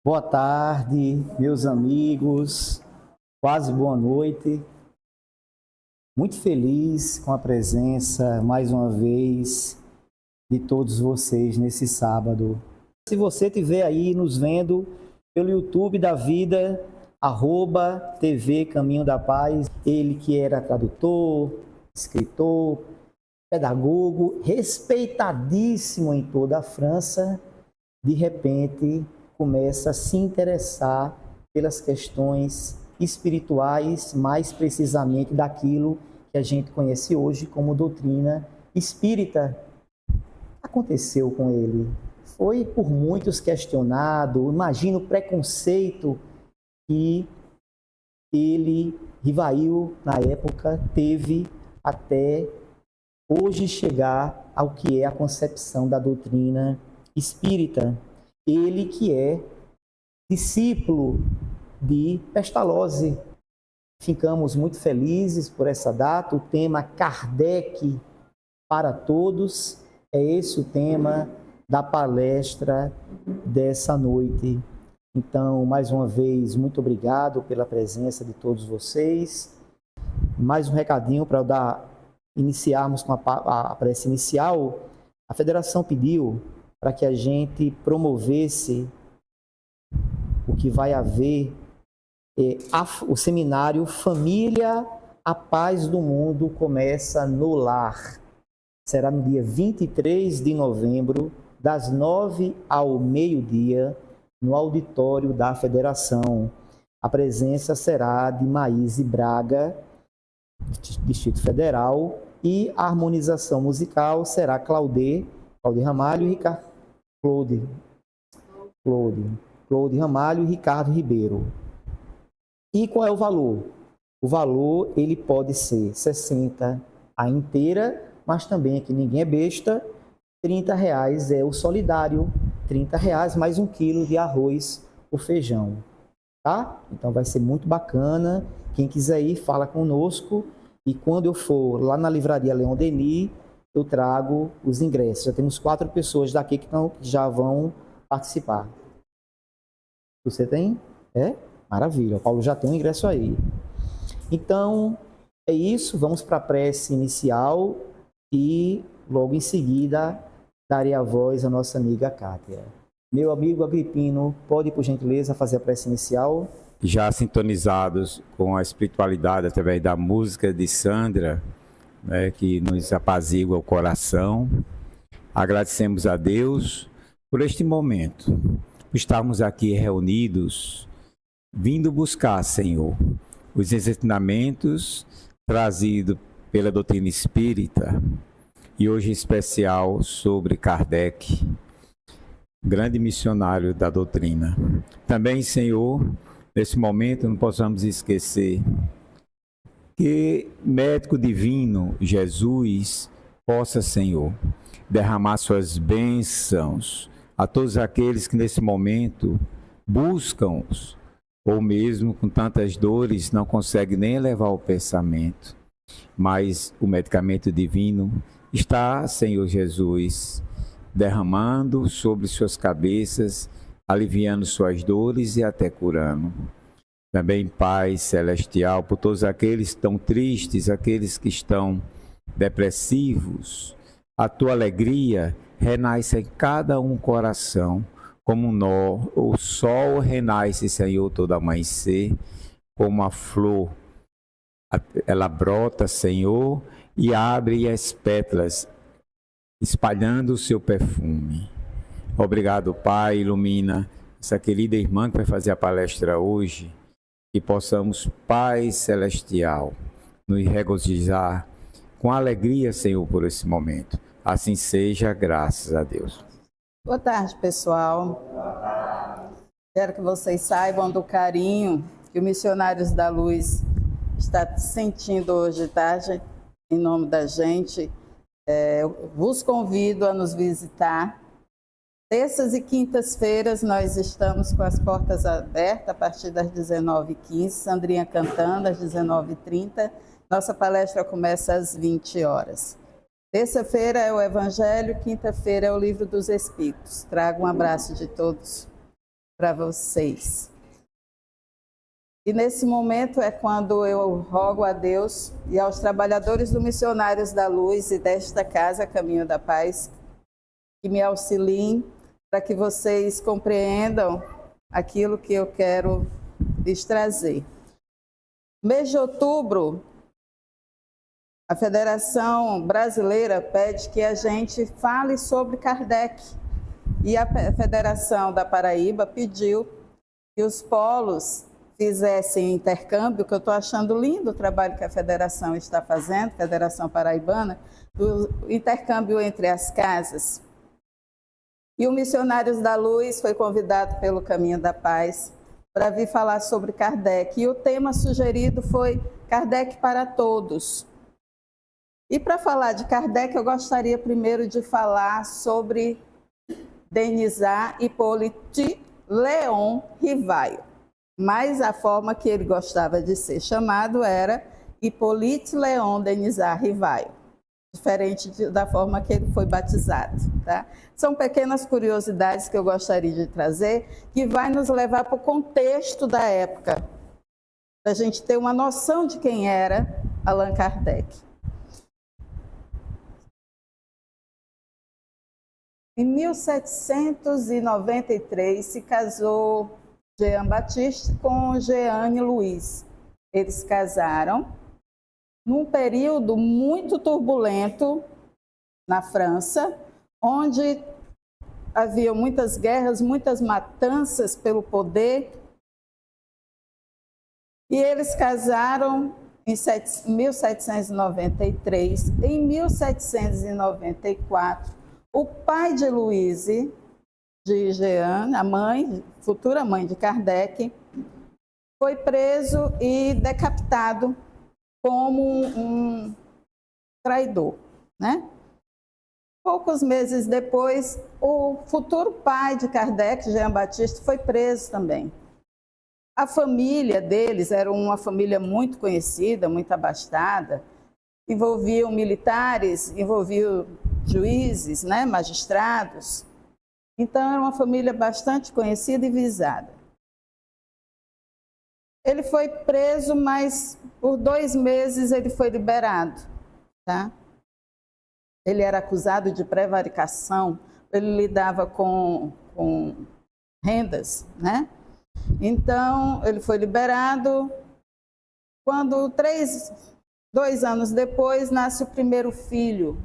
Boa tarde, meus amigos, quase boa noite. Muito feliz com a presença, mais uma vez, de todos vocês nesse sábado. Se você estiver aí nos vendo pelo YouTube da vida, @TV Caminho da Paz, ele que era tradutor, escritor, pedagogo, respeitadíssimo em toda a França, de repente começa a se interessar pelas questões espirituais, mais precisamente daquilo que a gente conhece hoje como doutrina espírita. Aconteceu com ele. Foi por muitos questionado, imagina o preconceito que ele, Rivail, na época, teve até hoje chegar ao que é a concepção da doutrina espírita. Ele que é discípulo de Pestalozzi. Ficamos muito felizes por essa data. O tema Kardec para todos é esse o tema da palestra dessa noite. Então, mais uma vez, muito obrigado pela presença de todos vocês. Mais um recadinho para iniciarmos com a prece inicial. A federação pediu para que a gente promovesse o que vai haver, o seminário Família, a Paz do Mundo começa no lar. Será no dia 23 de novembro, das 9 ao meio-dia, no auditório da Federação. A presença será de Maíse Braga, Distrito Federal, e a harmonização musical será Claude Ramalho e Claude Ramalho e Ricardo Ribeiro. E qual é o valor? O valor ele pode ser 60 a inteira, mas também que ninguém é besta, R$30 é o solidário, R$30 mais 1 quilo de arroz ou feijão, tá? Então vai ser muito bacana. Quem quiser ir, fala conosco. E quando eu for lá na livraria Leon Denis, eu trago os ingressos. Já temos 4 pessoas daqui que já vão participar. Você tem? Maravilha. O Paulo já tem um ingresso aí. Então, é isso. Vamos para a prece inicial e logo em seguida darei a voz à nossa amiga Kátia. Meu amigo Agripino, pode, por gentileza, fazer a prece inicial? Já sintonizados com a espiritualidade através da música de Sandra, né, que nos apazigua o coração. Agradecemos a Deus por este momento, por estarmos aqui reunidos, vindo buscar, Senhor, os ensinamentos trazidos pela doutrina espírita, e hoje em especial sobre Kardec, grande missionário da doutrina. Também, Senhor, nesse momento não possamos esquecer que médico divino Jesus possa, Senhor, derramar suas bênçãos a todos aqueles que nesse momento buscam-os, ou mesmo com tantas dores não conseguem nem elevar o pensamento. Mas o medicamento divino está, Senhor Jesus, derramando sobre suas cabeças, aliviando suas dores e até curando. Também, Pai Celestial, por todos aqueles que estão tristes, aqueles que estão depressivos, a Tua alegria renasce em cada um coração, como o sol renasce, Senhor, todo amanhecer, como a flor, ela brota, Senhor, e abre as pétalas, espalhando o seu perfume. Obrigado, Pai, ilumina essa querida irmã que vai fazer a palestra hoje, que possamos, Pai Celestial, nos regozijar com alegria, Senhor, por esse momento. Assim seja, graças a Deus. Boa tarde, pessoal. Quero que vocês saibam do carinho que o Missionários da Luz está sentindo hoje, tá, gente? Em nome da gente, eu vos convido a nos visitar. Terças e quintas-feiras nós estamos com as portas abertas a partir das 19h15, Sandrinha cantando às 19h30. Nossa palestra começa às 20 horas. Terça-feira é o Evangelho, quinta-feira é o Livro dos Espíritos. Trago um abraço de todos. para vocês. E nesse momento é quando eu rogo a Deus e aos trabalhadores do Missionários da Luz e desta casa, Caminho da Paz, que me auxiliem para que vocês compreendam aquilo que eu quero lhes trazer. Mês de outubro, a Federação Brasileira pede que a gente fale sobre Kardec. E a Federação da Paraíba pediu que os polos fizessem intercâmbio, que eu estou achando lindo o trabalho que a Federação está fazendo, Federação Paraibana, o intercâmbio entre as casas. E o Missionários da Luz foi convidado pelo Caminho da Paz para vir falar sobre Kardec. E o tema sugerido foi Kardec para Todos. E para falar de Kardec, eu gostaria primeiro de falar sobre Denisard Hippolyte Léon Rivail. Mas a forma que ele gostava de ser chamado era Hippolyte Léon Denisard Rivail, diferente da forma que ele foi batizado. Tá? São pequenas curiosidades que eu gostaria de trazer, que vai nos levar para o contexto da época, para a gente ter uma noção de quem era Allan Kardec. Em 1793 se casou Jean Baptiste com Jeanne Louise. Eles casaram num período muito turbulento na França, onde havia muitas guerras, muitas matanças pelo poder. E eles casaram em 1793. Em 1794, o pai de Louise, de Jeanne, a mãe, futura mãe de Kardec, foi preso e decapitado como um traidor, né? Poucos meses depois, o futuro pai de Kardec, Jean Baptiste, foi preso também. A família deles era uma família muito conhecida, muito abastada, envolviam militares, envolviam juízes, né, magistrados. Então, era uma família bastante conhecida e visada. Ele foi preso, mas por 2 meses ele foi liberado. Tá? Ele era acusado de prevaricação, ele lidava com rendas, né? Então, ele foi liberado. Quando 2 anos depois, nasce o primeiro filho,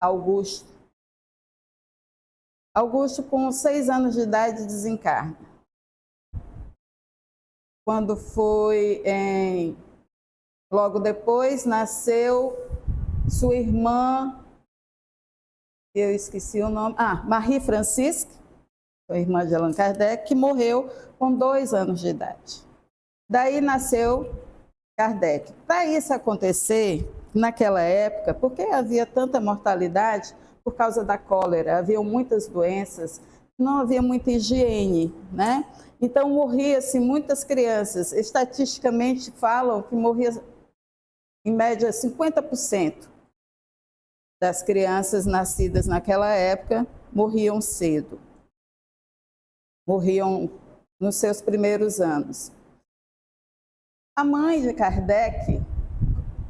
Augusto. Augusto, com 6 anos de idade, desencarna. Quando foi logo depois, nasceu sua irmã, eu esqueci o nome, Marie Francisque, a irmã de Allan Kardec, que morreu com 2 anos de idade. Daí nasceu Kardec. Para isso acontecer, naquela época, porque havia tanta mortalidade por causa da cólera, haviam muitas doenças, não havia muita higiene, né? Então morria-se muitas crianças. Estatisticamente falam que morria, em média, 50% das crianças nascidas naquela época morriam cedo. Morriam nos seus primeiros anos. A mãe de Kardec,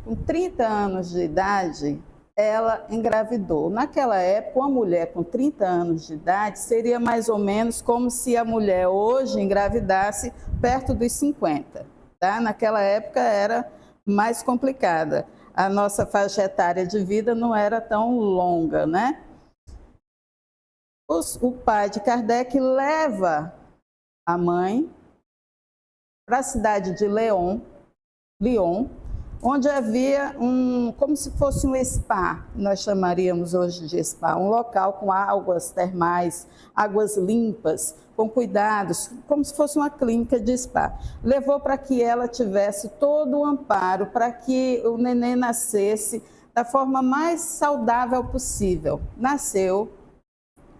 com 30 anos de idade, ela engravidou. Naquela época, uma mulher com 30 anos de idade seria mais ou menos como se a mulher hoje engravidasse perto dos 50. Tá? Naquela época era mais complicada. A nossa faixa etária de vida não era tão longa, né? O pai de Kardec leva a mãe para a cidade de Lyon, onde havia como se fosse um spa, nós chamaríamos hoje de spa, um local com águas termais, águas limpas, com cuidados, como se fosse uma clínica de spa. Levou para que ela tivesse todo o amparo, para que o neném nascesse da forma mais saudável possível. Nasceu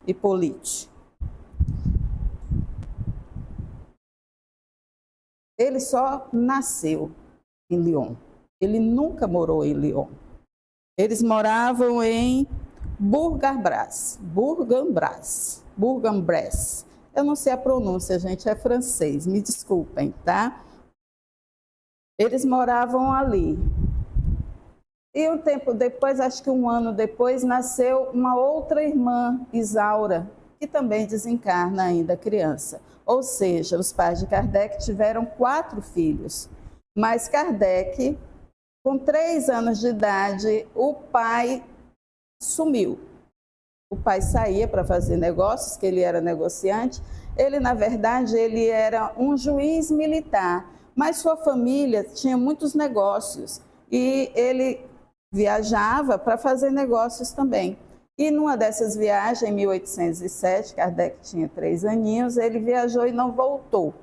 Hippolyte. Ele só nasceu em Lyon. Ele nunca morou em Lyon. Eles moravam em Bourg-en-Bresse. Eu não sei a pronúncia, gente, é francês, me desculpem, tá? Eles moravam ali. E um tempo depois, acho que um ano depois, nasceu uma outra irmã, Isaura, que também desencarna ainda criança. Ou seja, os pais de Kardec tiveram 4 filhos. Mas Kardec, com 3 anos de idade, o pai sumiu. O pai saía para fazer negócios, que ele era negociante. Ele, na verdade, ele era um juiz militar, mas sua família tinha muitos negócios e ele viajava para fazer negócios também. E numa dessas viagens, em 1807, Kardec tinha 3 aninhos, ele viajou e não voltou.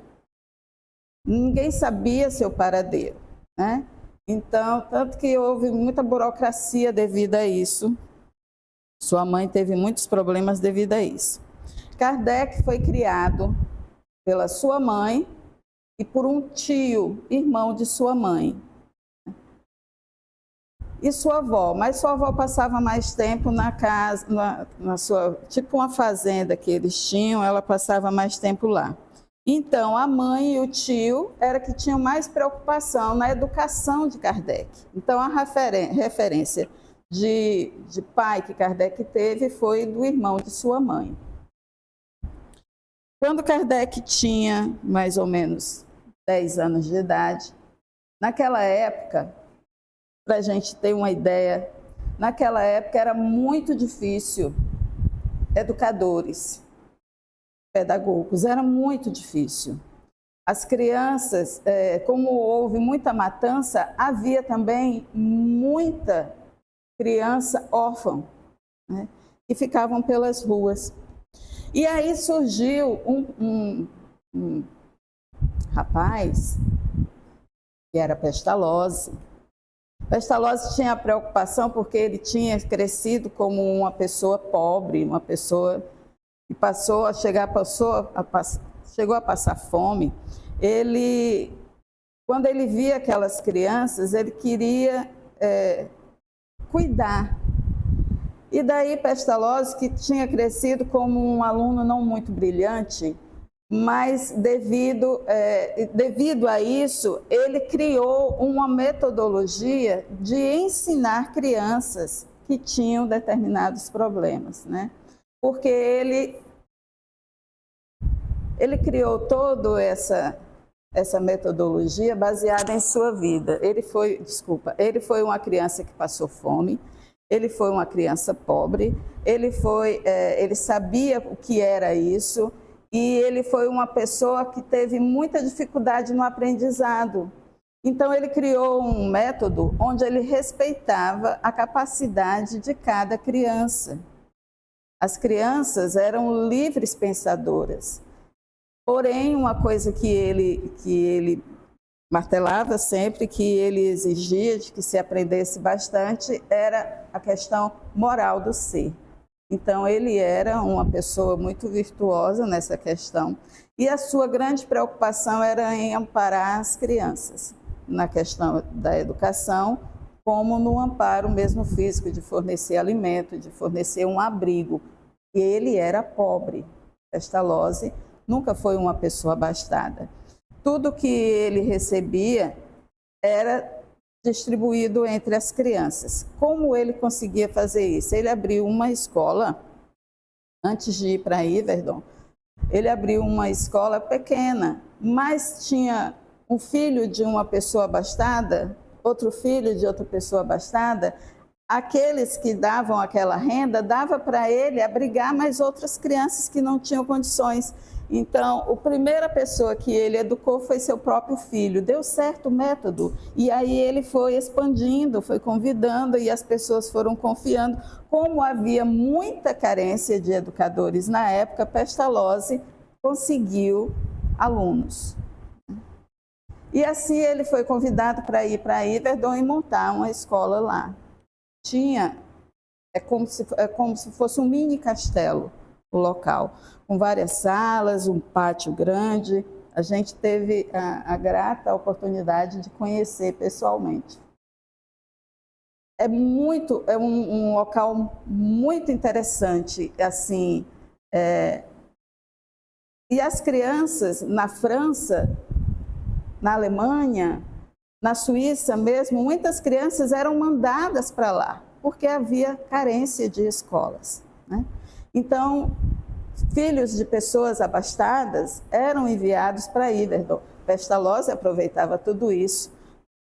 Ninguém sabia seu paradeiro, né? Então, tanto que houve muita burocracia devido a isso. Sua mãe teve muitos problemas devido a isso. Kardec foi criado pela sua mãe e por um tio, irmão de sua mãe. E sua avó, mas sua avó passava mais tempo na casa, na sua, tipo uma fazenda que eles tinham, ela passava mais tempo lá. Então, a mãe e o tio era que tinham mais preocupação na educação de Kardec. Então, a referência de pai que Kardec teve foi do irmão de sua mãe. Quando Kardec tinha mais ou menos 10 anos de idade, naquela época, para a gente ter uma ideia, naquela época era muito difícil educadores, pedagogos, era muito difícil. As crianças, como houve muita matança, havia também muita criança órfã, né, que ficavam pelas ruas. E aí surgiu um rapaz que era Pestalozzi. Pestalozzi tinha a preocupação porque ele tinha crescido como uma pessoa pobre, uma pessoa que chegou a passar fome. Quando ele via aquelas crianças, ele queria cuidar. E daí Pestalozzi, que tinha crescido como um aluno não muito brilhante, mas devido a isso, ele criou uma metodologia de ensinar crianças que tinham determinados problemas, né? Porque ele criou toda essa metodologia baseada em sua vida. Ele foi uma criança que passou fome, ele foi uma criança pobre, ele sabia o que era isso, e ele foi uma pessoa que teve muita dificuldade no aprendizado. Então, ele criou um método onde ele respeitava a capacidade de cada criança. As crianças eram livres pensadoras. Porém, uma coisa que ele martelava sempre, que ele exigia de que se aprendesse bastante, era a questão moral do ser. Então, ele era uma pessoa muito virtuosa nessa questão. E a sua grande preocupação era em amparar as crianças, na questão da educação, como no amparo mesmo físico, de fornecer alimento, de fornecer um abrigo. E ele era pobre. Pestalozzi nunca foi uma pessoa abastada. Tudo que ele recebia era distribuído entre as crianças. Como ele conseguia fazer isso? Ele abriu uma escola, antes de ir para Yverdon, ele abriu uma escola pequena, mas tinha um filho de uma pessoa abastada, outro filho de outra pessoa abastada. Aqueles que davam aquela renda, dava para ele abrigar mais outras crianças que não tinham condições. Então, a primeira pessoa que ele educou foi seu próprio filho. Deu certo o método. E aí ele foi expandindo, foi convidando e as pessoas foram confiando. Como havia muita carência de educadores na época, Pestalozzi conseguiu alunos. E assim ele foi convidado para ir para Yverdon e montar uma escola lá. É como se fosse um mini castelo, o local, com várias salas, um pátio grande. A gente teve a grata oportunidade de conhecer pessoalmente. É um local muito interessante, assim, E as crianças na França, na Alemanha, na Suíça mesmo, muitas crianças eram mandadas para lá, porque havia carência de escolas, né? Então, filhos de pessoas abastadas eram enviados para Yverdon. Pestalozzi aproveitava tudo isso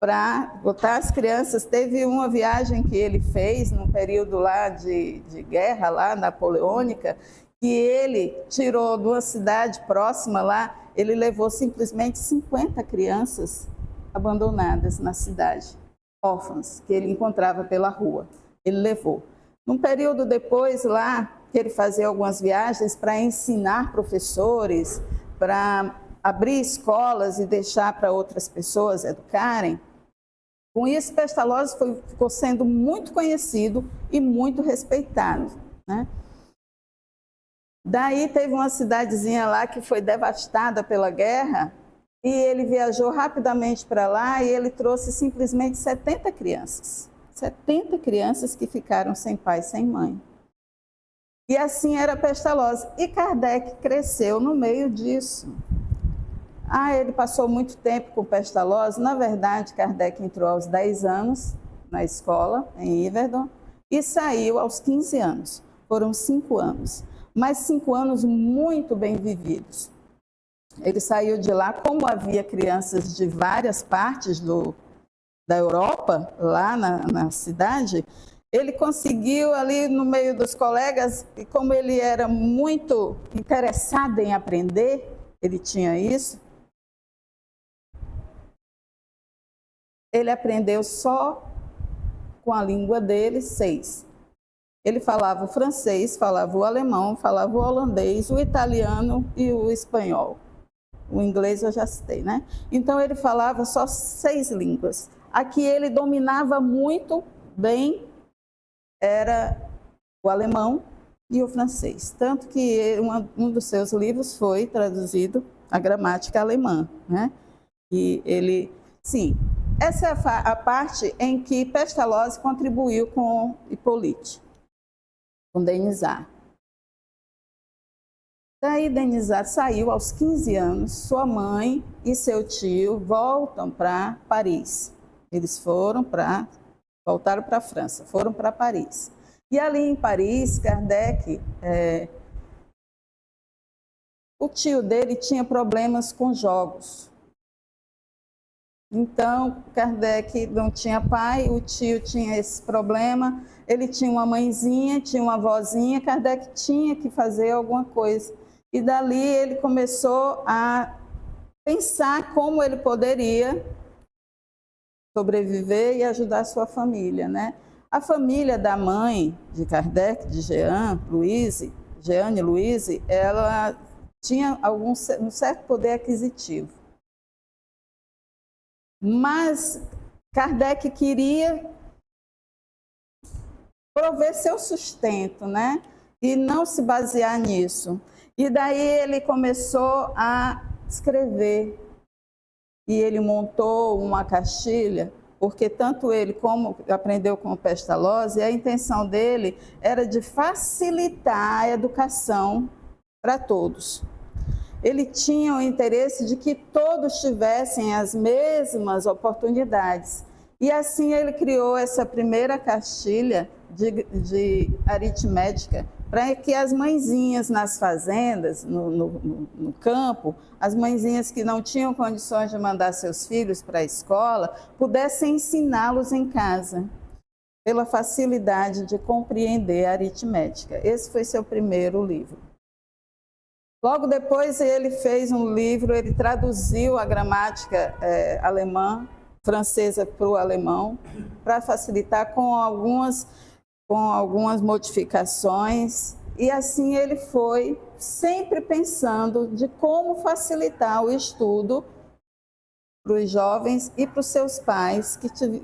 para botar as crianças. Teve uma viagem que ele fez num período lá de guerra lá napoleônica, que ele tirou de uma cidade próxima lá, ele levou simplesmente 50 crianças abandonadas na cidade, órfãs, que ele encontrava pela rua. Ele levou. Num período depois lá, que ele fazia algumas viagens para ensinar professores, para abrir escolas e deixar para outras pessoas educarem. Com isso, Pestalozzi ficou sendo muito conhecido e muito respeitado, né? Daí teve uma cidadezinha lá que foi devastada pela guerra e ele viajou rapidamente para lá e ele trouxe simplesmente 70 crianças. 70 crianças que ficaram sem pai, sem mãe. E assim era Pestalozzi. E Kardec cresceu no meio disso. Ele passou muito tempo com Pestalozzi. Na verdade, Kardec entrou aos 10 anos na escola, em Yverdon, e saiu aos 15 anos. Foram 5 anos. Mas 5 anos muito bem vividos. Ele saiu de lá, como havia crianças de várias partes da Europa, lá na cidade, ele conseguiu ali no meio dos colegas, e como ele era muito interessado em aprender, ele tinha isso, ele aprendeu só com a língua dele 6. Ele falava o francês, falava o alemão, falava o holandês, o italiano e o espanhol. O inglês eu já citei, né? Então ele falava só 6 línguas. A que ele dominava muito bem era o alemão e o francês. Tanto que um dos seus livros foi traduzido a gramática alemã, né? E ele, sim, essa é a parte em que Pestalozzi contribuiu com Hippolyte, com Denisard. Daí Denisard saiu aos 15 anos, sua mãe e seu tio voltam para Paris. Eles voltaram para a França, foram para Paris. E ali em Paris, Kardec, o tio dele tinha problemas com jogos. Então, Kardec não tinha pai, o tio tinha esse problema, ele tinha uma mãezinha, tinha uma avózinha, Kardec tinha que fazer alguma coisa. E dali ele começou a pensar como ele poderia sobreviver e ajudar a sua família, né? A família da mãe de Kardec, de Jeanne Louise, ela tinha um certo poder aquisitivo. Mas Kardec queria prover seu sustento, né? E não se basear nisso. E daí ele começou a escrever. E ele montou uma cartilha, porque tanto ele como aprendeu com o Pestalozzi, a intenção dele era de facilitar a educação para todos. Ele tinha o interesse de que todos tivessem as mesmas oportunidades. E assim ele criou essa primeira cartilha de aritmética, para que as mãezinhas nas fazendas, no campo, as mãezinhas que não tinham condições de mandar seus filhos para a escola, pudessem ensiná-los em casa, pela facilidade de compreender a aritmética. Esse foi seu primeiro livro. Logo depois ele fez um livro, ele traduziu a gramática alemã, francesa para o alemão, para facilitar com algumas modificações, e assim ele foi sempre pensando de como facilitar o estudo para os jovens e para os seus pais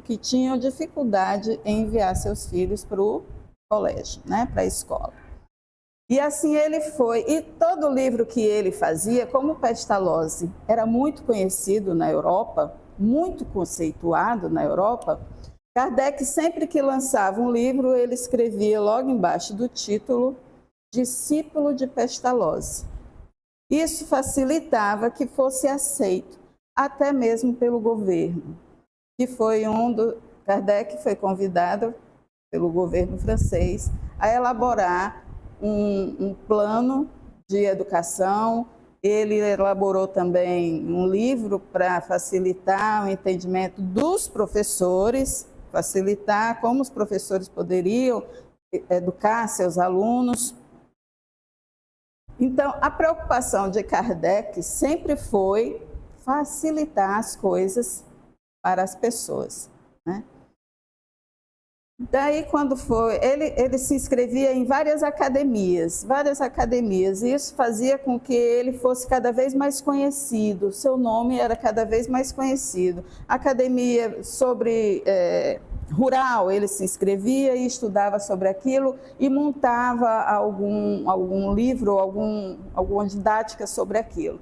que tinham dificuldade em enviar seus filhos para o colégio, né, para a escola. E assim ele foi, e todo livro que ele fazia, como Pestalozzi era muito conhecido na Europa, muito conceituado na Europa, Kardec sempre que lançava um livro, ele escrevia logo embaixo do título, discípulo de Pestalozzi. Isso facilitava que fosse aceito, até mesmo pelo governo, que foi Kardec foi convidado pelo governo francês a elaborar um plano de educação. Ele elaborou também um livro para facilitar o entendimento dos professores, facilitar como os professores poderiam educar seus alunos. Então, a preocupação de Kardec sempre foi facilitar as coisas para as pessoas, né? Daí, quando foi, ele se inscrevia em várias academias, e isso fazia com que ele fosse cada vez mais conhecido, seu nome era cada vez mais conhecido. Academia sobre rural, ele se inscrevia e estudava sobre aquilo e montava algum livro, alguma didática sobre aquilo.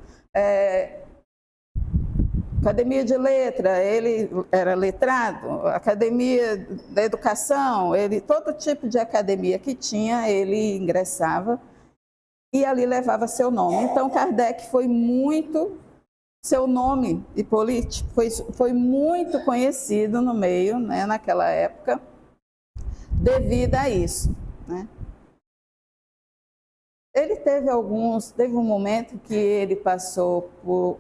Academia de letra, ele era letrado, academia da educação, todo tipo de academia que tinha, ele ingressava e ali levava seu nome. Então, Kardec seu nome e político foi muito conhecido no meio, né, naquela época, devido a isso, né? Ele teve um momento que ele passou por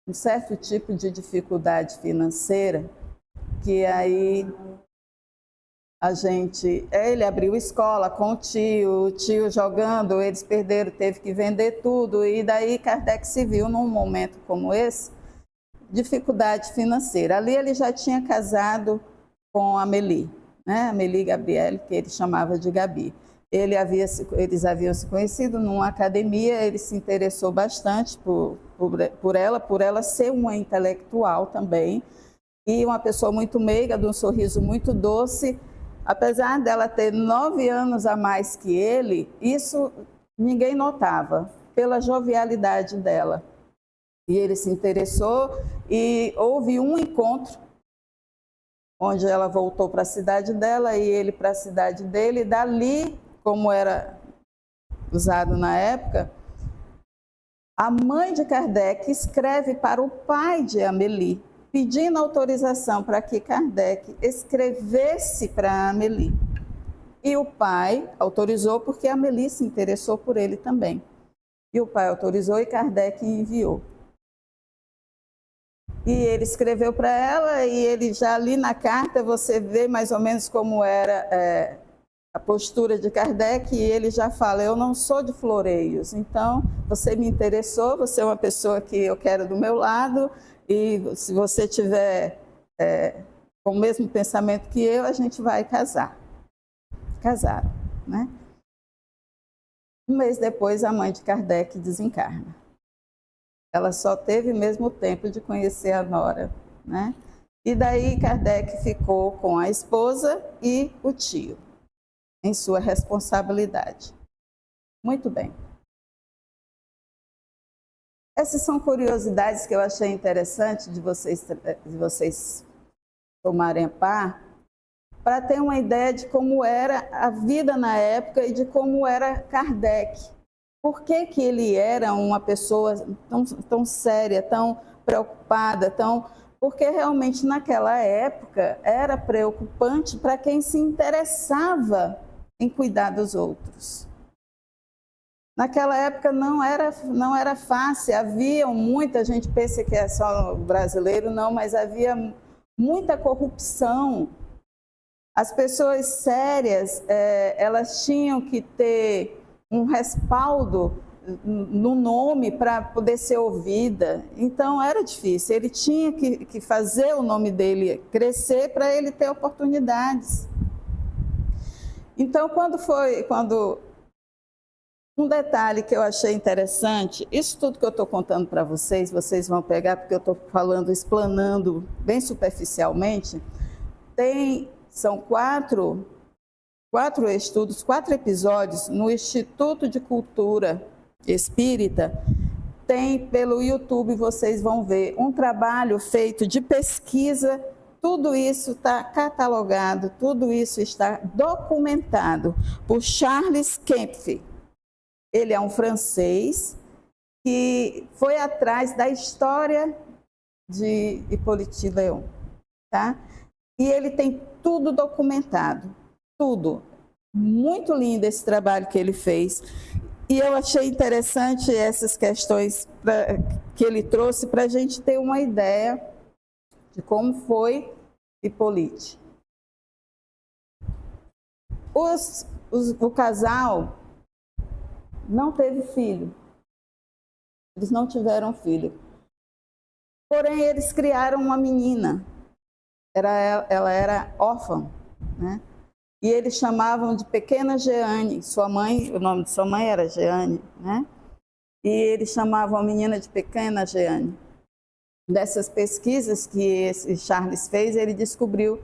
um certo tipo de dificuldade financeira, que aí ele abriu escola com o tio jogando, eles perderam, teve que vender tudo, e daí Kardec se viu num momento como esse, dificuldade financeira. Ali ele já tinha casado com a Amélie, né? Amélie Gabrielle, que ele chamava de Gabi. Eles haviam se conhecido numa academia, ele se interessou bastante por ela ser uma intelectual também, e uma pessoa muito meiga, de um sorriso muito doce. Apesar dela ter 9 anos a mais que ele, isso ninguém notava, pela jovialidade dela. E ele se interessou e houve um encontro, onde ela voltou para a cidade dela e ele para a cidade dele. Dali, como era usado na época, a mãe de Kardec escreve para o pai de Amélie, pedindo autorização para que Kardec escrevesse para Amélie. E o pai autorizou, porque Amélie se interessou por ele também. E o pai autorizou e Kardec enviou. E ele escreveu para ela, e ele já ali na carta, você vê mais ou menos como era a postura de Kardec, e ele já fala: eu não sou de floreios, então você me interessou, você é uma pessoa que eu quero do meu lado, e se você tiver com o mesmo pensamento que eu, a gente vai casar. Casaram, né? Um mês depois, a mãe de Kardec desencarna. Ela só teve mesmo tempo de conhecer a nora, né? E daí Kardec ficou com a esposa e o tio, em sua responsabilidade. Muito bem. Essas são curiosidades que eu achei interessante de vocês tomarem a par, para ter uma ideia de como era a vida na época e de como era Kardec. Por que que ele era uma pessoa tão séria, tão preocupada, porque realmente naquela época era preocupante para quem se interessava em cuidar dos outros. Naquela época não era fácil, muita gente pensa que é só brasileiro, não, mas havia muita corrupção. As pessoas sérias, elas tinham que ter um respaldo no nome para poder ser ouvida. Então era difícil, ele tinha que fazer o nome dele crescer para ele ter oportunidades. Então um detalhe que eu achei interessante, isso tudo que eu estou contando para vocês vão pegar, porque eu estou explanando bem superficialmente. São quatro estudos, 4 episódios no Instituto de Cultura Espírita. Tem pelo YouTube, vocês vão ver um trabalho feito de pesquisa. Tudo isso está catalogado, tudo isso está documentado por Charles Kempf. Ele é um francês que foi atrás da história de Hippolyte Léon, tá? E ele tem tudo documentado, tudo. Muito lindo esse trabalho que ele fez. E eu achei interessante essas questões que ele trouxe para a gente ter uma ideia de como foi Hippolyte. O casal não teve filho. Eles não tiveram filho. Porém, eles criaram uma menina. Ela era órfã, né? E eles chamavam de Pequena Jeane. Sua mãe, o nome de sua mãe era Jeane, né? E eles chamavam a menina de Pequena Jeane. Dessas pesquisas que esse Charles fez, ele descobriu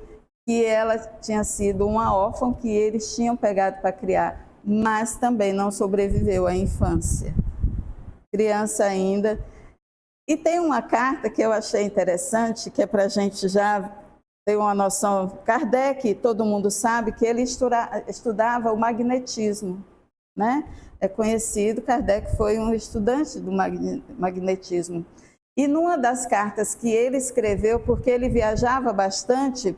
que ela tinha sido uma órfã que eles tinham pegado para criar, mas também não sobreviveu à infância. Criança ainda. E tem uma carta que eu achei interessante, que é para a gente já ter uma noção. Kardec, todo mundo sabe que ele estudava o magnetismo, né? É conhecido, Kardec foi um estudante do magnetismo. E numa das cartas que ele escreveu, porque ele viajava bastante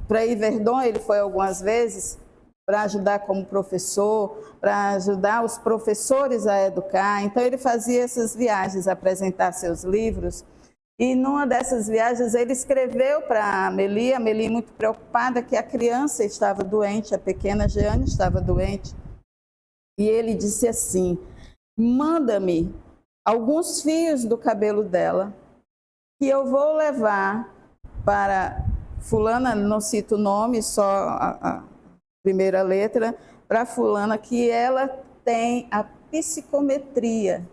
para Yverdon, ele foi algumas vezes para ajudar como professor, para ajudar os professores a educar. Então ele fazia essas viagens, apresentar seus livros. E numa dessas viagens ele escreveu para a Amélie muito preocupada que a criança estava doente, a pequena Jeane estava doente. E ele disse assim: manda-me alguns fios do cabelo dela, que eu vou levar para fulana, não cito o nome, só a primeira letra, para fulana, que ela tem a psicometria.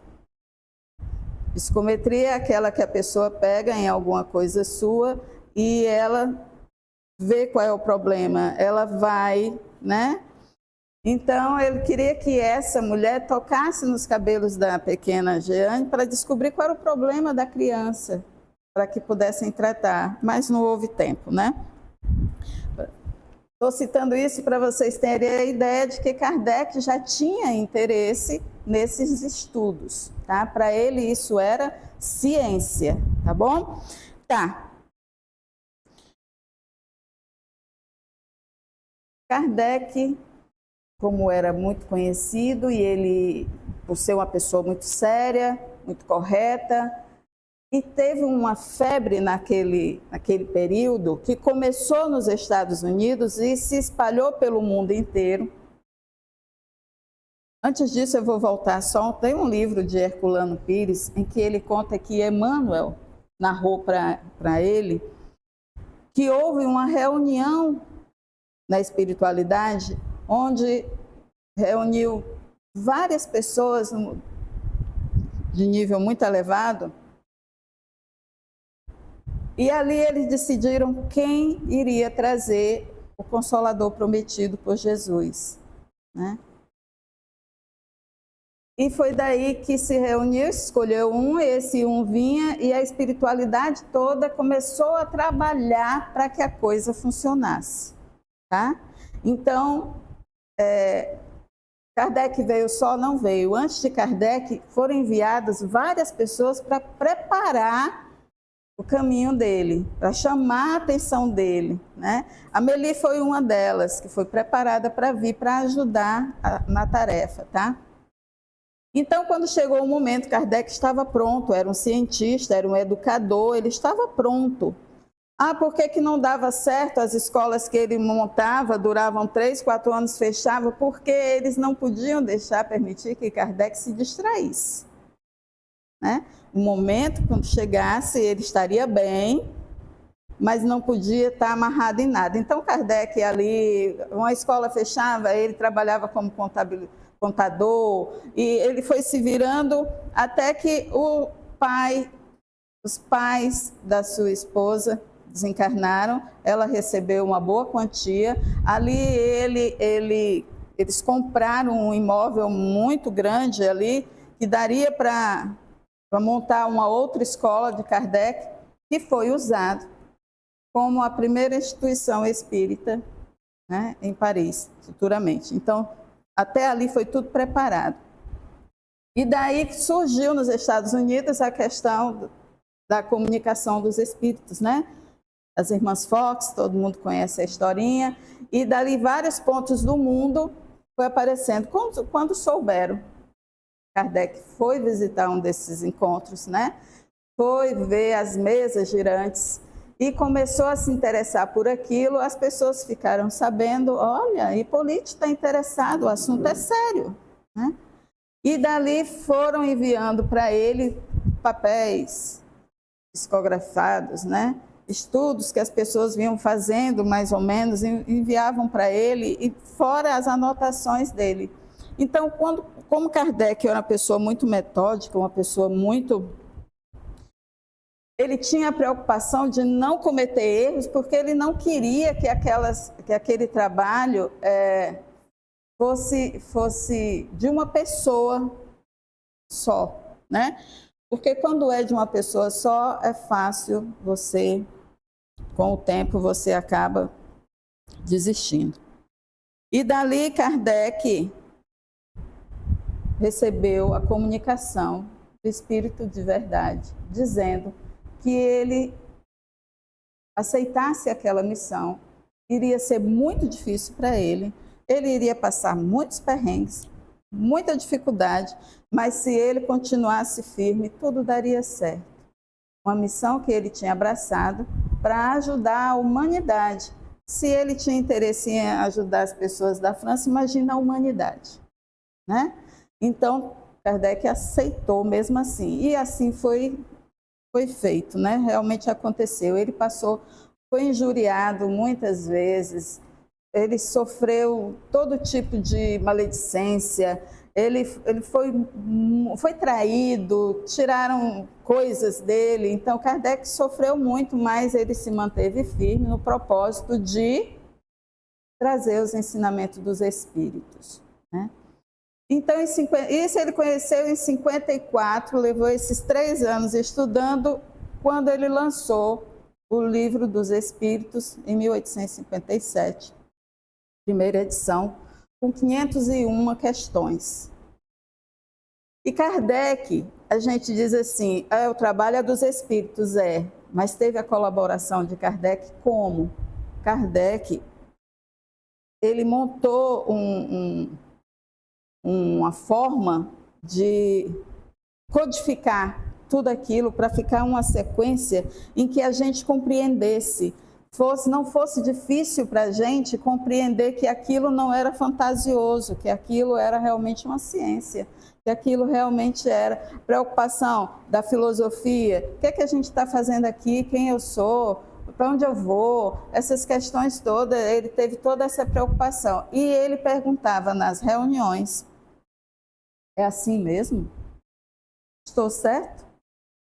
Psicometria é aquela que a pessoa pega em alguma coisa sua e ela vê qual é o problema, ela vai, né? Então, ele queria que essa mulher tocasse nos cabelos da pequena Jeane para descobrir qual era o problema da criança, para que pudessem tratar, mas não houve tempo, né? Estou citando isso para vocês terem a ideia de que Kardec já tinha interesse nesses estudos, tá? Para ele isso era ciência, tá bom? Tá. Kardec, como era muito conhecido, e ele, por ser uma pessoa muito séria, muito correta, e teve uma febre naquele período que começou nos Estados Unidos e se espalhou pelo mundo inteiro. Antes disso, eu vou voltar só. Tem um livro de Herculano Pires em que ele conta que Emmanuel narrou para ele que houve uma reunião na espiritualidade onde reuniu várias pessoas de nível muito elevado. E ali eles decidiram quem iria trazer o Consolador prometido por Jesus, né? E foi daí que se reuniu, escolheu um, esse um vinha, e a espiritualidade toda começou a trabalhar para que a coisa funcionasse, tá? Então, Kardec veio só? Não veio. Antes de Kardec, foram enviadas várias pessoas para preparar o caminho dele, para chamar a atenção dele, né? Amélie foi uma delas, que foi preparada para vir para ajudar na tarefa, tá? Então, quando chegou o momento, Kardec estava pronto, era um cientista, era um educador, ele estava pronto. Ah, por que não dava certo? As escolas que ele montava duravam 3, 4 anos, fechavam, porque eles não podiam permitir que Kardec se distraísse, né? O momento, quando chegasse, ele estaria bem, mas não podia estar amarrado em nada. Então, Kardec ali, uma escola fechava, ele trabalhava como contador, e ele foi se virando até que os pais da sua esposa desencarnaram, ela recebeu uma boa quantia. Ali eles compraram um imóvel muito grande ali, que daria para montar uma outra escola de Kardec, que foi usado como a primeira instituição espírita, né, em Paris, futuramente. Então, até ali foi tudo preparado. E daí surgiu nos Estados Unidos a questão da comunicação dos espíritos, né? As irmãs Fox, todo mundo conhece a historinha, e dali vários pontos do mundo foi aparecendo. Quando souberam, Kardec foi visitar um desses encontros, né? Foi ver as mesas girantes e começou a se interessar por aquilo. As pessoas ficaram sabendo, olha, Hipólito está interessado, o assunto é sério, né? E dali foram enviando para ele papéis psicografados, né? Estudos que as pessoas vinham fazendo, mais ou menos, enviavam para ele, e fora as anotações dele. Então, como Kardec era uma pessoa muito metódica, uma pessoa muito... Ele tinha a preocupação de não cometer erros, porque ele não queria que aquele trabalho fosse de uma pessoa só, né? Porque quando é de uma pessoa só, é fácil você, com o tempo, você acaba desistindo. E dali Kardec recebeu a comunicação do Espírito de Verdade, dizendo que ele aceitasse aquela missão, iria ser muito difícil para ele iria passar muitos perrengues, muita dificuldade, mas se ele continuasse firme, tudo daria certo. Uma missão que ele tinha abraçado para ajudar a humanidade. Se ele tinha interesse em ajudar as pessoas da França, imagina a humanidade, né? Então, Kardec aceitou mesmo assim, e assim foi feito, né? Realmente aconteceu. Ele foi injuriado muitas vezes, ele sofreu todo tipo de maledicência, ele foi traído, tiraram coisas dele. Então, Kardec sofreu muito, mas ele se manteve firme no propósito de trazer os ensinamentos dos espíritos, né? Então, isso ele conheceu em 54, levou esses 3 anos estudando, quando ele lançou o Livro dos Espíritos, em 1857, primeira edição, com 501 questões. E Kardec, a gente diz assim, o trabalho é dos espíritos, mas teve a colaboração de Kardec como? Kardec, ele montou uma forma de codificar tudo aquilo para ficar uma sequência em que a gente compreendesse, não fosse difícil para a gente compreender que aquilo não era fantasioso, que aquilo era realmente uma ciência, que aquilo realmente era preocupação da filosofia. O que é que a gente está fazendo aqui? Quem eu sou? Para onde eu vou? Essas questões todas, ele teve toda essa preocupação. E ele perguntava nas reuniões, é assim mesmo? Estou certo?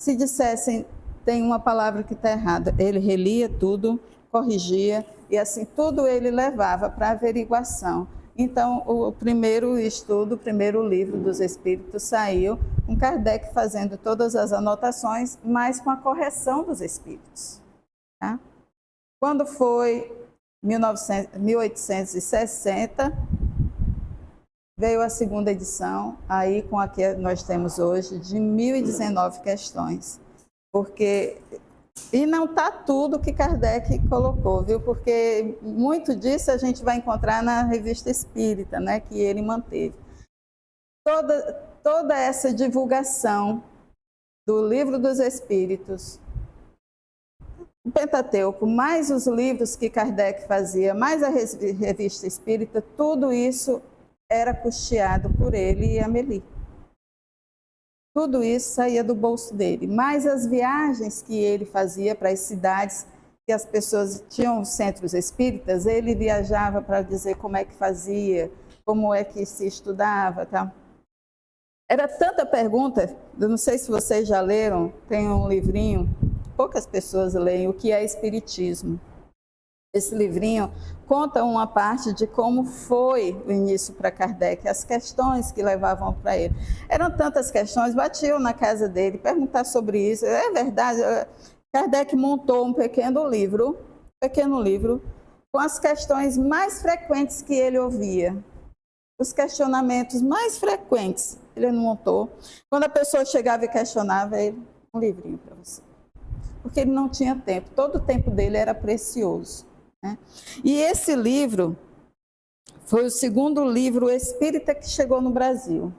Se dissessem, tem uma palavra que está errada, ele relia tudo, corrigia, e assim tudo ele levava para averiguação. Então, o primeiro estudo, o primeiro livro dos Espíritos saiu com Kardec fazendo todas as anotações, mas com a correção dos Espíritos. Tá? Quando foi 1860, veio a segunda edição, aí com a que nós temos hoje, de 1.019 questões. E não está tudo que Kardec colocou, viu? Porque muito disso a gente vai encontrar na Revista Espírita, né, que ele manteve. Toda essa divulgação do Livro dos Espíritos, o Pentateuco, mais os livros que Kardec fazia, mais a Revista Espírita, tudo isso era custeado por ele e Amélie. Tudo isso saía do bolso dele, mais as viagens que ele fazia para as cidades que as pessoas tinham centros espíritas, ele viajava para dizer como é que fazia, como é que se estudava, tá? Era tanta pergunta, eu não sei se vocês já leram, tem um livrinho, poucas pessoas leem, O que é Espiritismo. Esse livrinho conta uma parte de como foi o início para Kardec, as questões que levavam para ele. Eram tantas questões, batiam na casa dele, perguntar sobre isso. É verdade, Kardec montou um pequeno livro com as questões mais frequentes que ele ouvia. os questionamentos mais frequentes, ele anotou. Quando a pessoa chegava e questionava, ele, um livrinho para você. Porque ele não tinha tempo, todo o tempo dele era precioso, né? E esse livro foi o segundo livro espírita que chegou no Brasil.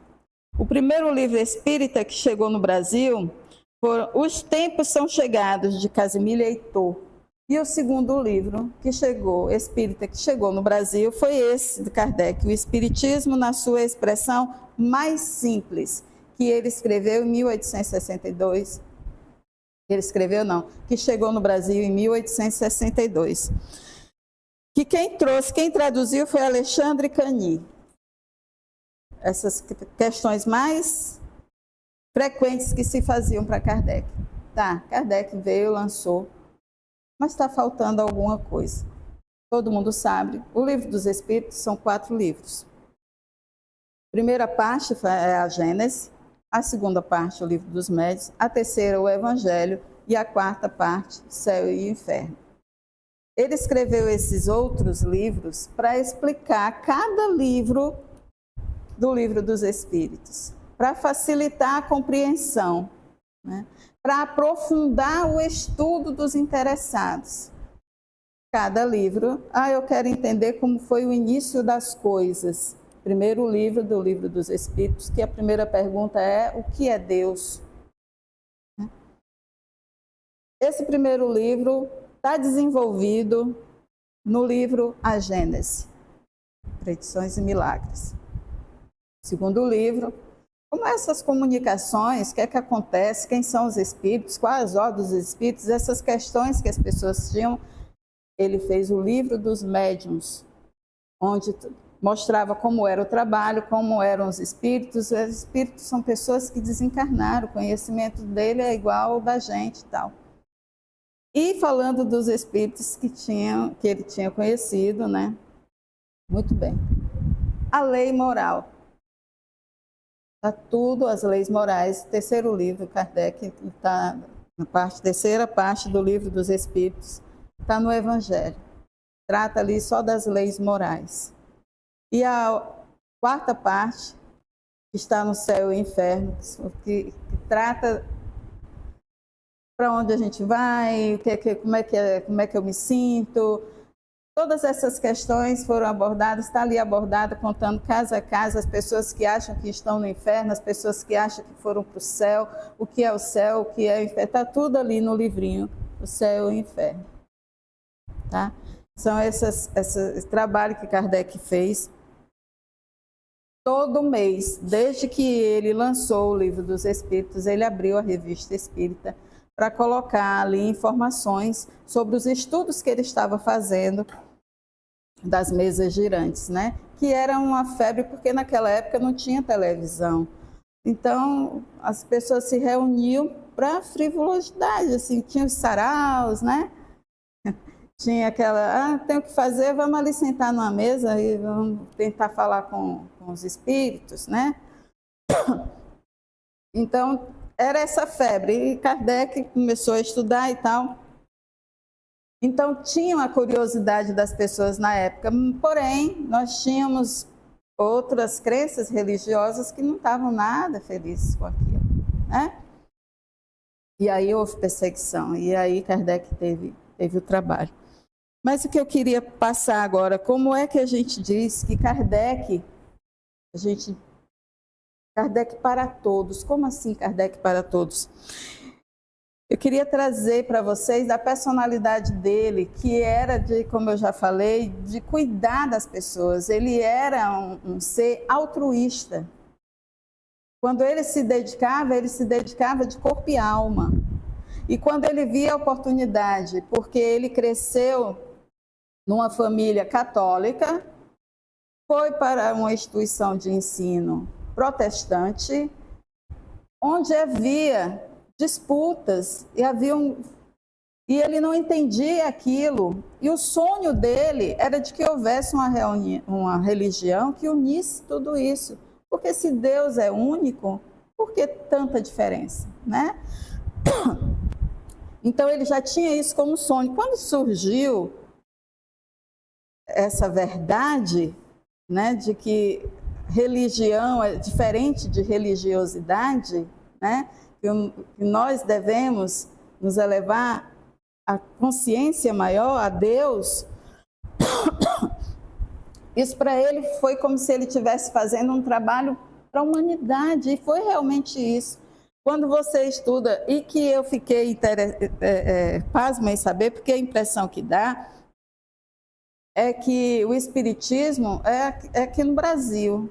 O primeiro livro espírita que chegou no Brasil foi Os Tempos São Chegados, de Casimiro Heitor. E o segundo livro que chegou, espírita que chegou no Brasil, foi esse de Kardec, O Espiritismo na sua expressão mais simples, que ele escreveu em 1862. Ele escreveu não, que chegou no Brasil em 1862. Que quem traduziu foi Alexandre Cany. Essas questões mais frequentes que se faziam para Kardec. Tá, Kardec veio, lançou, mas está faltando alguma coisa. Todo mundo sabe, o Livro dos Espíritos são 4 livros. A primeira parte é a Gênese, a segunda parte, o Livro dos Médiuns, a terceira, o Evangelho, e a quarta parte, Céu e Inferno. Ele escreveu esses outros livros para explicar cada livro do Livro dos Espíritos, para facilitar a compreensão, né? Para aprofundar o estudo dos interessados. Cada livro, eu quero entender como foi o início das coisas. Primeiro livro do Livro dos Espíritos, que a primeira pergunta é: o que é Deus? Esse primeiro livro está desenvolvido no livro A Gênese, Predições e Milagres. Segundo livro, como essas comunicações, o que é que acontece, quem são os espíritos, quais as ordens dos espíritos, essas questões que as pessoas tinham. Ele fez o Livro dos Médiuns, onde mostrava como era o trabalho, como eram os espíritos. Os espíritos são pessoas que desencarnaram, o conhecimento dele é igual ao da gente e tal. E falando dos espíritos que ele tinha conhecido, né? Muito bem. A lei moral. Está tudo, as leis morais, terceiro livro, Kardec está na terceira parte do Livro dos Espíritos, está no Evangelho. Trata ali só das leis morais. E a quarta parte, que está no Céu e Inferno, que trata para onde a gente vai, como é que eu me sinto. Todas essas questões foram abordadas, está ali abordada, contando caso a caso, as pessoas que acham que estão no inferno, as pessoas que acham que foram para o céu, o que é o céu, o que é o inferno, está tudo ali no livrinho, o Céu e o Inferno. Tá? São esse trabalho que Kardec fez todo mês, desde que ele lançou o Livro dos Espíritos, ele abriu a Revista Espírita para colocar ali informações sobre os estudos que ele estava fazendo das mesas girantes, né? Que era uma febre porque naquela época não tinha televisão. Então, as pessoas se reuniam para frivolidade, assim, tinha os saraus, né? Tinha aquela, tem o que fazer, vamos ali sentar numa mesa e vamos tentar falar com os espíritos, né? Então, era essa febre, e Kardec começou a estudar e tal. Então, tinha a curiosidade das pessoas na época, porém, nós tínhamos outras crenças religiosas que não estavam nada felizes com aquilo, né? E aí houve perseguição, e aí Kardec teve o trabalho. Mas o que eu queria passar agora, como é que a gente diz que Kardec para todos, como assim Kardec para todos? Eu queria trazer para vocês a personalidade dele, que era de, como eu já falei, de cuidar das pessoas. Ele era um ser altruísta. Quando ele se dedicava de corpo e alma. E quando ele via a oportunidade, porque ele cresceu numa família católica, foi para uma instituição de ensino protestante, onde havia disputas e ele não entendia aquilo. E o sonho dele era de que houvesse uma religião que unisse tudo isso. Porque se Deus é único, por que tanta diferença, né? Então ele já tinha isso como sonho. Quando surgiu essa verdade, né, de que religião é diferente de religiosidade, né? Que nós devemos nos elevar à consciência maior, a Deus. Isso para ele foi como se ele estivesse fazendo um trabalho para a humanidade, e foi realmente isso. Quando você estuda, e que eu fiquei pasma em saber, porque a impressão que dá é que o Espiritismo é aqui no Brasil,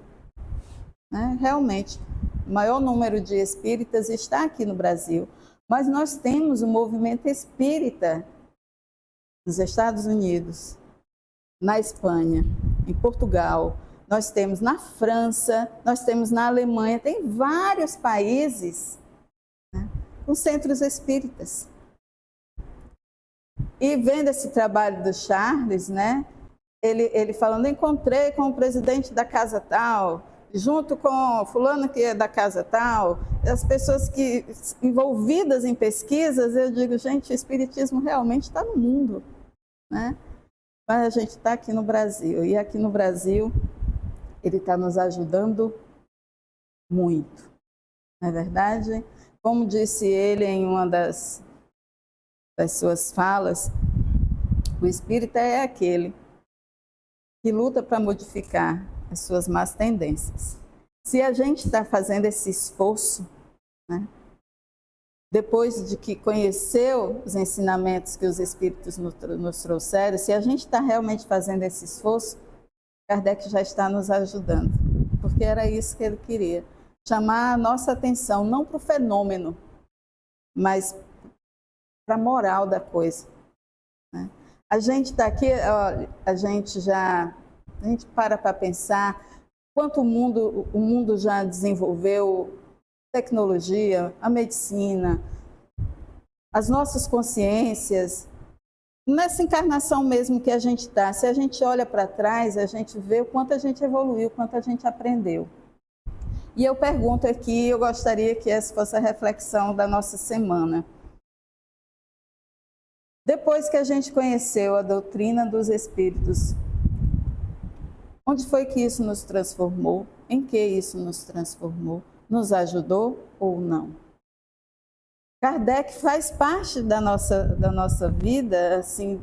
né? Realmente, o maior número de espíritas está aqui no Brasil, mas nós temos o movimento espírita nos Estados Unidos, na Espanha, em Portugal, nós temos na França, nós temos na Alemanha, tem vários países, né, com centros espíritas. E vendo esse trabalho do Charles, né, ele falando, encontrei com o presidente da casa tal, junto com fulano que é da casa tal, as pessoas que envolvidas em pesquisas, eu digo, gente, o espiritismo realmente está no mundo, né? Mas a gente está aqui no Brasil, e aqui no Brasil ele está nos ajudando muito, não é verdade? Como disse ele em uma das suas falas, o espírita é aquele que luta para modificar as suas más tendências. Se a gente está fazendo esse esforço, né, depois de que conheceu os ensinamentos que os espíritos nos trouxeram, se a gente está realmente fazendo esse esforço, Kardec já está nos ajudando, porque era isso que ele queria, chamar a nossa atenção, não para o fenômeno, mas para a moral da coisa, né? A gente está aqui, ó, a gente para pensar quanto o mundo já desenvolveu tecnologia, a medicina, as nossas consciências, nessa encarnação mesmo que a gente está. Se a gente olha para trás, a gente vê o quanto a gente evoluiu, o quanto a gente aprendeu. E eu pergunto aqui, eu gostaria que essa fosse a reflexão da nossa semana. Depois que a gente conheceu a doutrina dos espíritos, onde foi que isso nos transformou? Em que isso nos transformou? Nos ajudou ou não? Kardec faz parte da nossa vida, assim,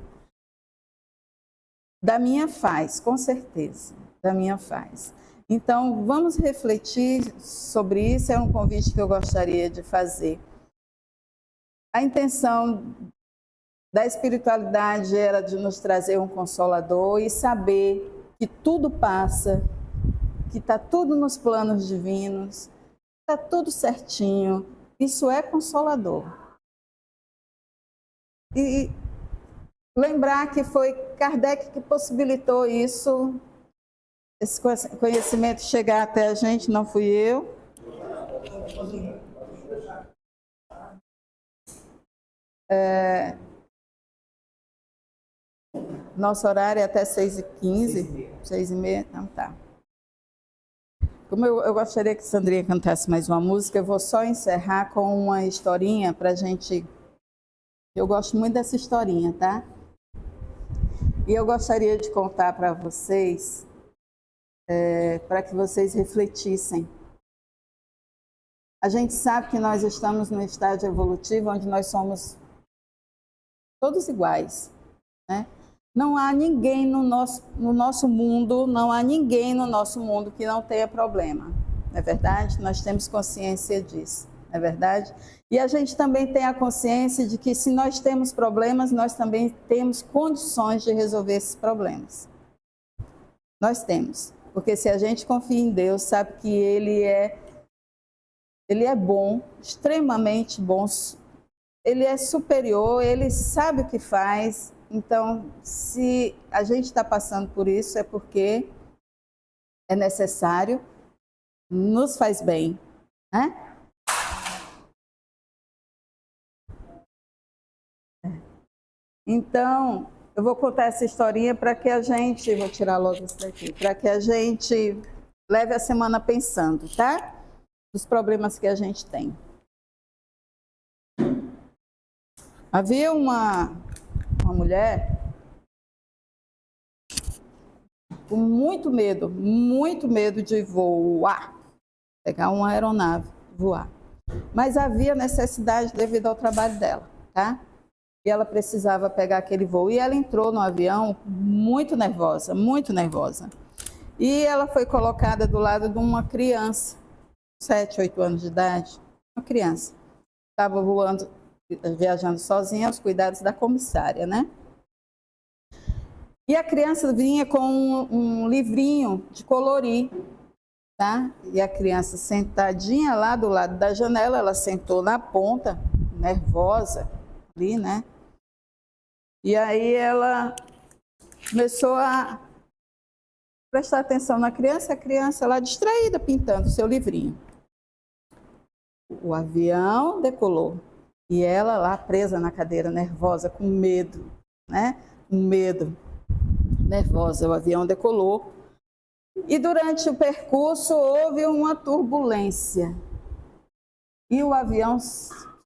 da minha faz, com certeza, da minha faz. Então, vamos refletir sobre isso, é um convite que eu gostaria de fazer. A intenção da espiritualidade era de nos trazer um consolador e saber que tudo passa, que está tudo nos planos divinos, está tudo certinho. Isso é consolador. E lembrar que foi Kardec que possibilitou isso, esse conhecimento chegar até a gente, não fui eu. Nosso horário é até 6h15, 6h30, então tá. Como eu gostaria que Sandrinha cantasse mais uma música, eu vou só encerrar com uma historinha para a gente... Eu gosto muito dessa historinha, tá? E eu gostaria de contar para vocês, para que vocês refletissem. A gente sabe que nós estamos no estágio evolutivo onde nós somos todos iguais, né? Não há ninguém no nosso mundo, não há ninguém no nosso mundo que não tenha problema, não é verdade? Nós temos consciência disso, não é verdade? E a gente também tem a consciência de que se nós temos problemas, nós também temos condições de resolver esses problemas. Nós temos, porque se a gente confia em Deus, sabe que Ele é bom, extremamente bom, Ele é superior, Ele sabe o que faz. Então, se a gente está passando por isso, é porque é necessário, nos faz bem, né? Então, eu vou contar essa historinha para que a gente, vou tirar logo isso daqui, para que a gente leve a semana pensando, tá? Dos problemas que a gente tem. Havia uma mulher com muito medo de voar, pegar uma aeronave, voar. Mas havia necessidade devido ao trabalho dela, tá? E ela precisava pegar aquele voo. E ela entrou no avião muito nervosa, muito nervosa. E ela foi colocada do lado de uma criança, 7, 8 anos de idade, uma criança. Estava voando, viajando sozinha aos cuidados da comissária, né? E a criança vinha com um livrinho de colorir, tá? E a criança sentadinha lá do lado da janela, ela sentou na ponta, nervosa, ali, né? E aí ela começou a prestar atenção na criança, a criança lá distraída, pintando seu livrinho. O avião decolou e ela lá presa na cadeira, nervosa, com medo, né? Com medo, nervosa. O avião decolou e durante o percurso houve uma turbulência e o avião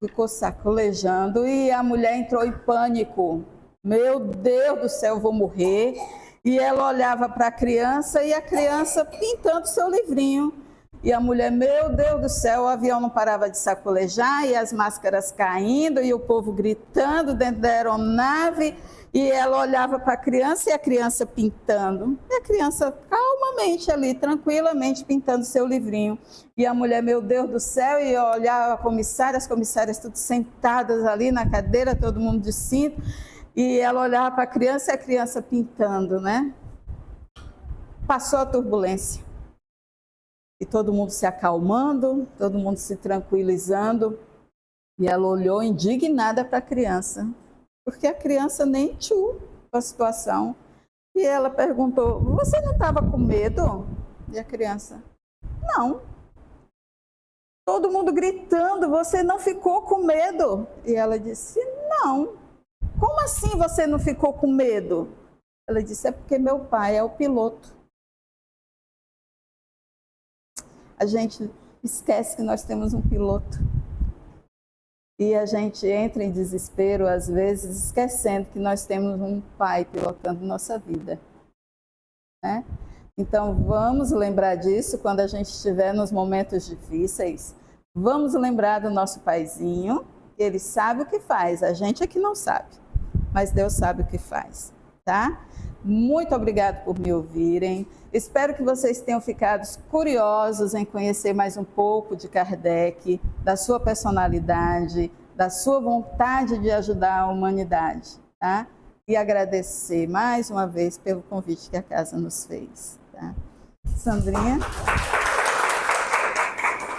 ficou sacolejando e a mulher entrou em pânico. Meu Deus do céu, vou morrer. E ela olhava para a criança e a criança pintando seu livrinho. E a mulher, meu Deus do céu, o avião não parava de sacolejar e as máscaras caindo e o povo gritando dentro da aeronave. E ela olhava para a criança e a criança pintando. E a criança calmamente ali, tranquilamente pintando seu livrinho. E a mulher, meu Deus do céu, e olhava a comissária, as comissárias tudo sentadas ali na cadeira, todo mundo de cinto. E ela olhava para a criança e a criança pintando, né? Passou a turbulência. E todo mundo se acalmando, todo mundo se tranquilizando. E ela olhou indignada para a criança, porque a criança nem tchum com a situação. E ela perguntou, você não estava com medo? E a criança, não. Todo mundo gritando, você não ficou com medo? E ela disse, não. Como assim você não ficou com medo? Ela disse, é porque meu pai é o piloto. A gente esquece que nós temos um piloto. E a gente entra em desespero, às vezes, esquecendo que nós temos um pai pilotando nossa vida, né? Então, vamos lembrar disso quando a gente estiver nos momentos difíceis. Vamos lembrar do nosso paizinho, ele sabe o que faz, a gente é que não sabe, mas Deus sabe o que faz, tá? Muito obrigada por me ouvirem. Espero que vocês tenham ficado curiosos em conhecer mais um pouco de Kardec, da sua personalidade, da sua vontade de ajudar a humanidade, tá? E agradecer mais uma vez pelo convite que a casa nos fez, tá? Sandrinha?